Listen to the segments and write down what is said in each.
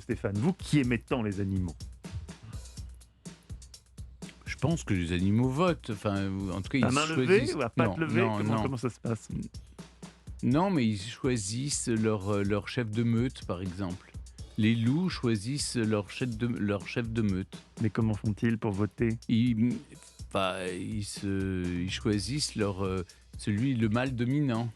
Stéphane, vous qui aimez tant les animaux. Je pense que les animaux votent. Enfin, en tout cas, À ils main choisissent. levée ou à patte levée, comment ça se passe? Non, mais ils choisissent leur chef de meute, par exemple. Les loups choisissent leur chef de meute. Mais comment font-ils pour voter? Ils choisissent le mâle dominant.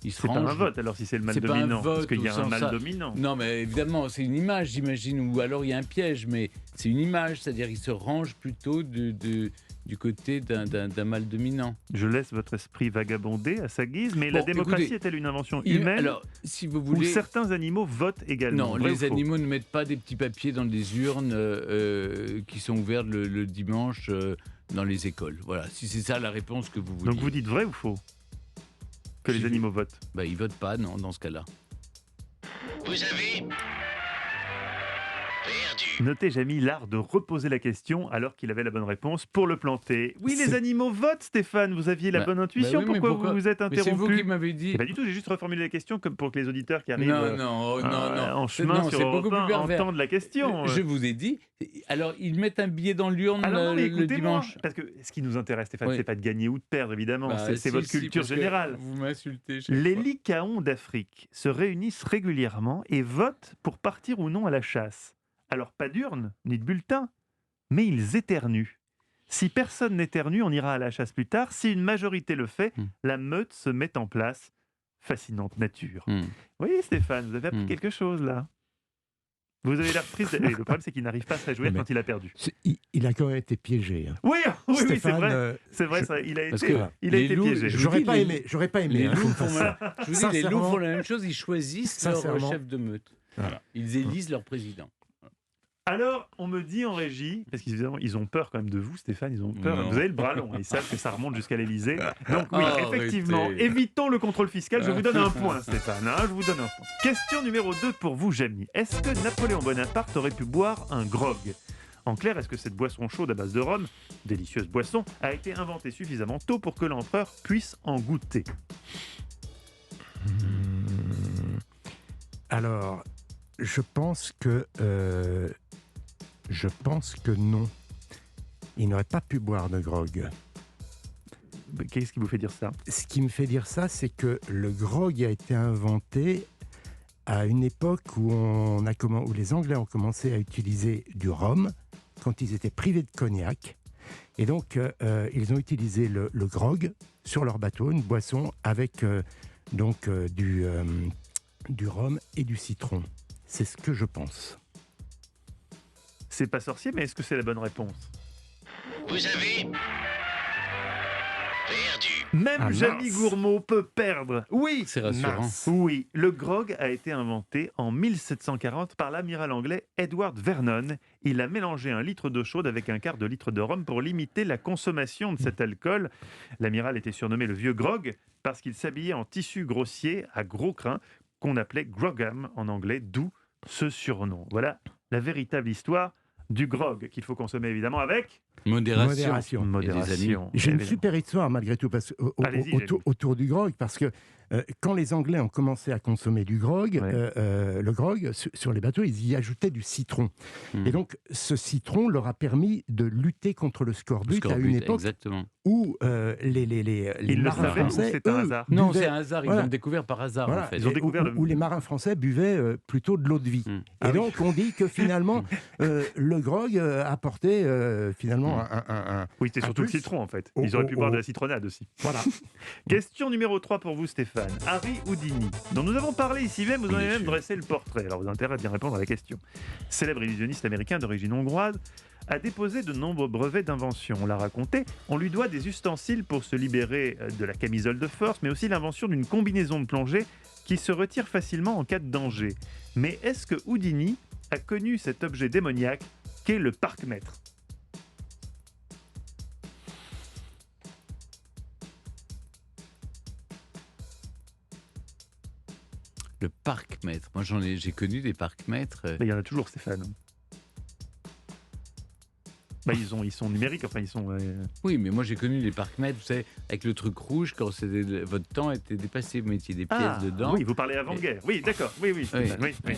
C'est pas un vote alors si c'est le mâle dominant, parce qu'il y a un mâle dominant. Non, mais évidemment, c'est une image, j'imagine, ou alors il y a un piège, mais c'est une image, c'est-à-dire qu'ils se rangent plutôt du côté d'un mâle dominant. Je laisse votre esprit vagabonder à sa guise, mais la démocratie est-elle une invention humaine? Alors, si vous voulez... Ou certains animaux votent également? Non, les animaux ne mettent pas des petits papiers dans des urnes qui sont ouvertes le dimanche dans les écoles. Voilà, si c'est ça la réponse que vous voulez. Donc vous dites vrai ou faux? Que les animaux votent? Ils votent pas, non, dans ce cas-là. Vous avez perdu. Notez, j'ai mis l'art de reposer la question alors qu'il avait la bonne réponse pour le planter. Oui, les animaux votent, Stéphane, vous aviez la bonne intuition. Oui, pourquoi vous vous êtes Mais c'est interrompu? vous qui m'avez dit. Pas du tout, j'ai juste reformulé la question comme pour que les auditeurs qui arrivent Non. en chemin sur Europe 1 entendent la question. Je vous ai dit. Alors, ils mettent un billet dans l'urne le dimanche. Parce que ce qui nous intéresse, Stéphane, Oui. c'est pas de gagner ou de perdre, évidemment. C'est votre culture générale. Vous m'insultez. Les lycaons d'Afrique se réunissent régulièrement et votent pour partir ou non à la chasse. Alors, pas d'urne, ni de bulletin, mais ils éternuent. Si personne n'éternue, on ira à la chasse plus tard. Si une majorité le fait, la meute se met en place. Fascinante nature. Oui, Stéphane, vous avez appris quelque chose, là. Vous avez l'air triste. Et le problème, c'est qu'il n'arrive pas à se réjouir quand il a perdu. Il a quand même été piégé. Hein. Oui, Stéphane, c'est vrai. Ça, il a été loups, piégé. J'aurais pas aimé. Les hein, loups les loups font la même chose, ils choisissent leur Sincèrement. chef de meute. Voilà. Ils élisent leur président. Alors, on me dit en régie, parce qu'ils ont peur quand même de vous, Stéphane, ils ont peur. Non. Vous avez le bras long, ils savent que ça remonte jusqu'à l'Élysée. Donc oui, Arrêtez. effectivement, évitons le contrôle fiscal. Je vous donne un point, Stéphane. Je vous donne un point. Question numéro 2 pour vous, Jamy. Est-ce que Napoléon Bonaparte aurait pu boire un grog? En clair, est-ce que cette boisson chaude à base de rhum, délicieuse boisson, a été inventée suffisamment tôt pour que l'empereur puisse en goûter? Alors, je pense que non. Il n'aurait pas pu boire de grog. Qu'est-ce qui vous fait dire ça? Ce qui me fait dire ça, c'est que le grog a été inventé à une époque où les Anglais ont commencé à utiliser du rhum quand ils étaient privés de cognac. Et donc, ils ont utilisé le grog sur leur bateau, une boisson avec du rhum et du citron. C'est ce que je pense. C'est pas sorcier, mais est-ce que c'est la bonne réponse? Vous avez perdu. Même Jamy Gourmaud peut perdre. Oui, C'est rassurant. Oui, le grog a été inventé en 1740 par l'amiral anglais Edward Vernon. Il a mélangé 1 litre d'eau chaude avec 1/4 de litre de rhum pour limiter la consommation de cet alcool. L'amiral était surnommé le vieux grog parce qu'il s'habillait en tissu grossier à gros crins qu'on appelait grogham en anglais, d'où ce surnom. Voilà la véritable histoire du grog qu'il faut consommer évidemment avec Modération. modération. J'ai une évidemment. super histoire malgré tout Allez-y, autour du grog, parce que quand les Anglais ont commencé à consommer du grog, le grog, sur les bateaux, ils y ajoutaient du citron. Et donc, ce citron leur a permis de lutter contre le scorbut à une époque exactement. où les Ils le marins savaient ou français, c'est un eux, hasard? Non, buvaient- c'est un hasard, ils Voilà. l'ont découvert par hasard Voilà, en fait. Ils ont découvert où les marins français buvaient plutôt de l'eau de vie. Ah Et donc, on dit que finalement, le grog apportait finalement un... Oui, c'était un surtout le plus. citron en fait. Ils auraient pu boire de la citronnade aussi. Voilà. Question numéro 3 pour vous, Stéphane. Harry Houdini, dont nous avons parlé ici même, vous en avez Bien même sûr. dressé le portrait. Alors vous avez intérêt à bien répondre à la question. Célèbre illusionniste américain d'origine hongroise, a déposé de nombreux brevets d'invention. On l'a raconté, on lui doit des ustensiles pour se libérer de la camisole de force, mais aussi l'invention d'une combinaison de plongée qui se retire facilement en cas de danger. Mais est-ce que Houdini a connu cet objet démoniaque qu'est le parc-mètre? Le parc-mètre. Moi, j'ai connu des parcs-mètres. Il y en a toujours, Stéphane. Ils sont numériques, enfin ils sont... Oui, mais moi j'ai connu les parcs-mètres, vous savez, avec le truc rouge, quand votre temps était dépassé, vous mettiez des pièces dedans. Oui, vous parlez avant-guerre. Oui, d'accord. Oui. Oui. Oui.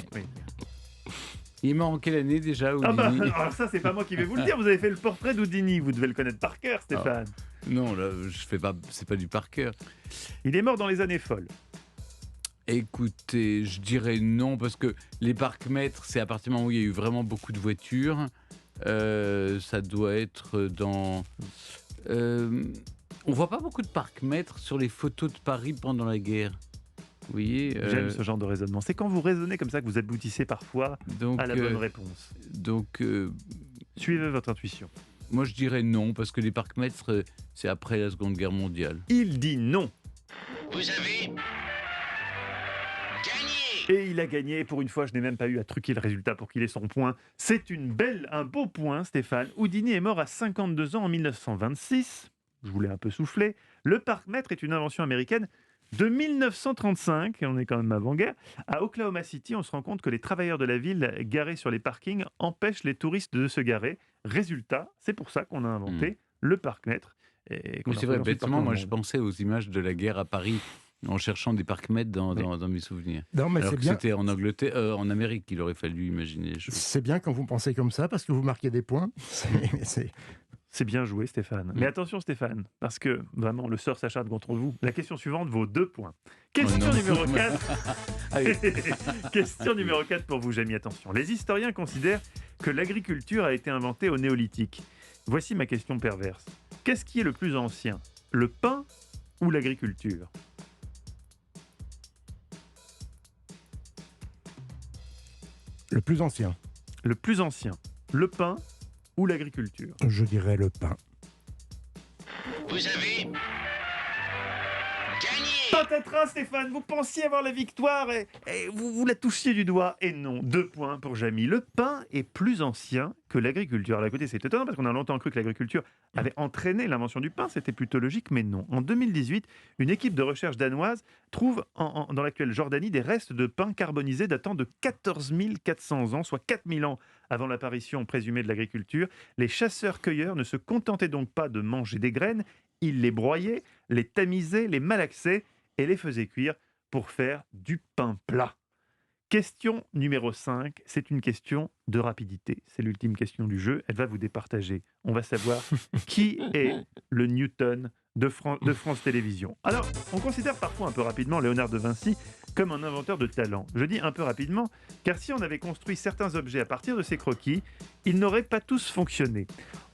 Il est mort en quelle année déjà, Ah bah, Houdini? alors ça, c'est pas moi qui vais vous le dire. Vous avez fait le portrait d'Houdini. Vous devez le connaître par cœur, Stéphane. Non, là, je fais pas. C'est pas du par cœur. Il est mort dans les années folles. Écoutez, je dirais non, parce que les parcs-mètres, c'est à partir du moment où il y a eu vraiment beaucoup de voitures. Ça doit être dans... on voit pas beaucoup de parcs-mètres sur les photos de Paris pendant la guerre. Vous voyez J'aime ce genre de raisonnement. C'est quand vous raisonnez comme ça que vous aboutissez parfois donc, à la bonne réponse. Donc, Suivez votre intuition. moi je dirais non, parce que les parcs-mètres, c'est après la Seconde Guerre mondiale. Il dit non. Vous avez gagné. Et il a gagné. Pour une fois, je n'ai même pas eu à truquer le résultat pour qu'il ait son point. C'est un beau point, Stéphane. Houdini est mort à 52 ans en 1926. Je voulais un peu souffler. Le parc-mètre est une invention américaine de 1935, et on est quand même avant-guerre. À Oklahoma City, on se rend compte que les travailleurs de la ville garés sur les parkings empêchent les touristes de se garer. Résultat, c'est pour ça qu'on a inventé le parc-mètre. Et qu'on Oui, a c'est vrai, ensuite partout bêtement, dans moi le je monde. pensais aux images de la guerre à Paris en cherchant des parcs-mètres dans mes souvenirs. Non, mais Alors c'est que bien. c'était en Angleterre, en Amérique qu'il aurait fallu imaginer les choses. C'est bien quand vous pensez comme ça parce que vous marquez des points. C'est bien joué, Stéphane. Mais attention, Stéphane, parce que vraiment, le sort s'acharne contre vous. La question suivante vaut 2 points. Question non. numéro 4. Allez. Question numéro 4 pour vous, Jamie. Attention. Les historiens considèrent que l'agriculture a été inventée au néolithique. Voici ma question perverse. Qu'est-ce qui est le plus ancien? Le pain ou l'agriculture? Le plus ancien, Le plus ancien. Le pain ou l'agriculture? je dirais le pain. Vous avez gagné. Peut-être un, Stéphane, vous pensiez avoir la victoire et vous la touchiez du doigt. Et non, 2 points pour Jamie. Le pain est plus ancien que l'agriculture. Alors, à côté, c'est étonnant parce qu'on a longtemps cru que l'agriculture avait entraîné l'invention du pain. C'était plutôt logique, mais non. En 2018, une équipe de recherche danoise trouve dans l'actuelle Jordanie des restes de pain carbonisé datant de 14 400 ans, soit 4 000 ans avant l'apparition présumée de l'agriculture. Les chasseurs-cueilleurs ne se contentaient donc pas de manger des graines, ils les broyaient, les tamisaient, les malaxaient et les faisaient cuire pour faire du pain plat. Question numéro 5, c'est une question de rapidité. C'est l'ultime question du jeu, elle va vous départager. On va savoir qui est le Newton de France Télévisions. Alors, on considère parfois un peu rapidement Léonard de Vinci comme un inventeur de talent. Je dis un peu rapidement, car si on avait construit certains objets à partir de ses croquis, ils n'auraient pas tous fonctionné.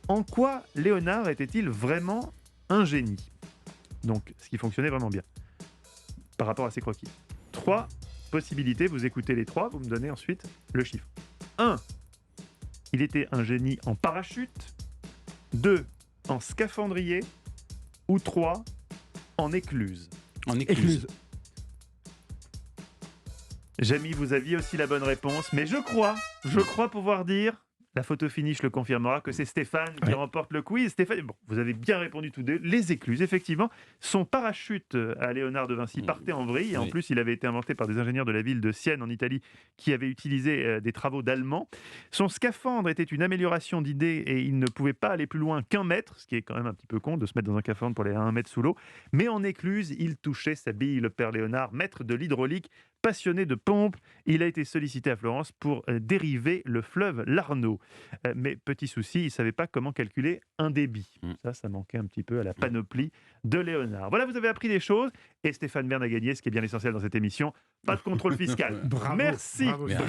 En quoi Léonard était-il vraiment un génie? Donc, ce qui fonctionnait vraiment bien par rapport à ses croquis. 3 possibilités, vous écoutez les 3, vous me donnez ensuite le chiffre. 1. Il était un génie en parachute. 2. En scaphandrier. Ou 3. En écluse. En écluse. Jamie, vous aviez aussi la bonne réponse, mais je crois pouvoir dire, la photo finish le confirmera, que c'est Stéphane qui remporte le quiz. Stéphane, bon, vous avez bien répondu tous deux. Les écluses, effectivement. Son parachute à Léonard de Vinci partait en vrille. Et en plus, il avait été inventé par des ingénieurs de la ville de Sienne, en Italie, qui avaient utilisé des travaux d'Allemands. Son scaphandre était une amélioration d'idée et il ne pouvait pas aller plus loin qu'1 mètre, ce qui est quand même un petit peu con de se mettre dans un scaphandre pour aller à 1 mètre sous l'eau. Mais en écluse, il touchait sa bille, le père Léonard, maître de l'hydraulique, passionné de pompe. Il a été sollicité à Florence pour dériver le fleuve l'Arno. Mais petit souci, il ne savait pas comment calculer un débit. Ça manquait un petit peu à la panoplie de Léonard. Voilà, vous avez appris des choses. Et Stéphane Bern a gagné, ce qui est bien essentiel dans cette émission. Pas de contrôle fiscal. Bravo, Merci. bravo. Bravo.